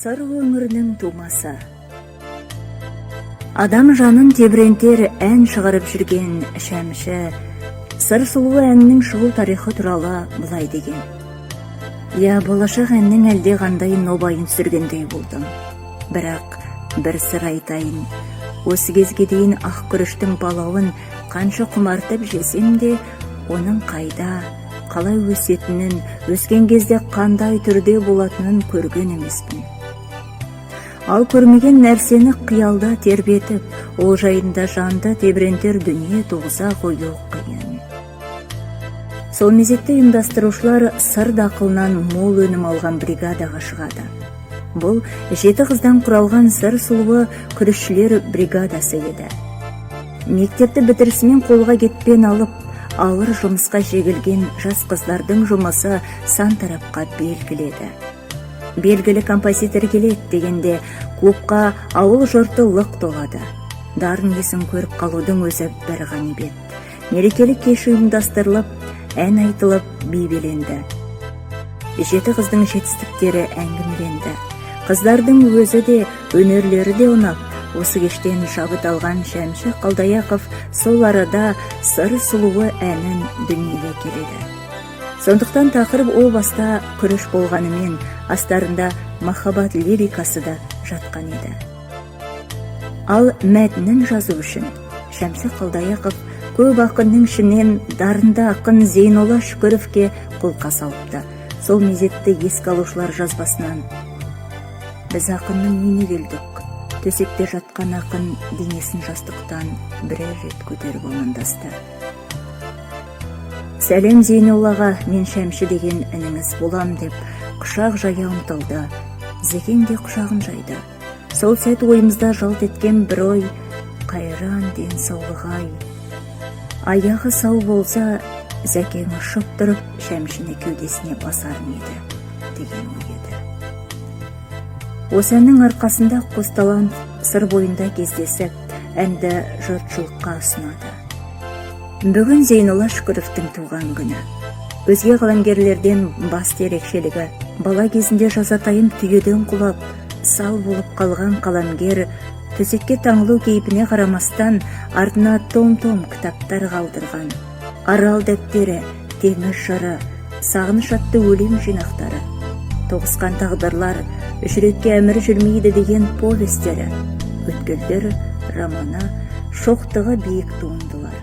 Сыр өңірінің тумасы. Адам жанын тебірентер ән шығарып жүрген Шәмші, сыр сұлуы әннің шығу тарихы туралы былай деген. Я болашақ әннің әлде қандай нобайын сүргендей болдым. Бірақ бір сыр айтайын, осы кезге дейін ақ күріштің балауын қанша құмартып жесем де, оның қайда, қалай өсетінін, өскен кезде қандай түрде болатынын көрген емеспін. Ал көрмеген нәрсені қиялда тербетіп, ол жайында жанды тебірентер дүние туғыза қою қиын. Сол мезетте ұйымдастырушылар сыр дақылынан мол өнім алған бригадаға шығады. Бұл 7 қыздан құралған сыр сұлуы күрішшілер бригадасы еді. Мектепті бітірісімен қолға кетпен алып, ауыр жұмысқа жегілген жас қыздардың жұмысы сан тарапқа белгіледі. Белгілі композитор келеді дегенде клубқа ауыл жұрты лық толады. Дарын есін көріп қалудың өзі бір ғанибет. Мерекелік кеш ұйымдастырылып, ән айтылып, би биленді. 7 қыздың жетістіктері әңгімеленді. Қыздардың өзі де, өнерлері де ұнап, осы кештен шабыт алған Шәмші Қалдаяқов сол арада сыр сұлуы әнін дүниеге келеді. Сондықтан тақырып о баста күріш болғанымен, астарында махаббат лирикасы да жатқан еді. Ал мәтінін жазу үшін Шәмші Қалдаяқов көп ақынның ішінен дарынды ақын Зейнолла Шүкіровке қолқа салыпты. Сол мезетті еске алушылар жазбасынан: біз ақынның үйіне келдік. Төсекте жатқан ақын денесін жастықтан бірер рет көтеріп амандасты. Сәлем Зейноллаға, мен Шәмші деген ініңіз болам деп құшақ жая ұмтылды. Зекең де құшағын жайды. Сол сәт ойымызда жалт еткен бір ой: қайран денсаулық-ай. Аяғы сау болса, Зәкең ұшып тұрып Шәмшіні кеудесіне басар еді деген ой еді. Осы әннің арқасында қосталан сыр бойында кездесіп, әнді жұртшылыққа ұсынады. Бүгін Зейнолла Шүкіровтің туған күні. Өзге қаламгерлерден басты ерекшелігі, бала кезінде жазатайым түйеден құлап, сал болып қалған қаламгер төсекке таңылу кейпіне қарамастан артына том-том кітаптар қалдырған. Арал дәптері, теңіз жыры, сағыныш атты өлең жинақтары, тоғысқан тағдырлар, жүрекке әмір жүрмейді деген повестері, өткелдер романы, шоқтығы биік туындылар.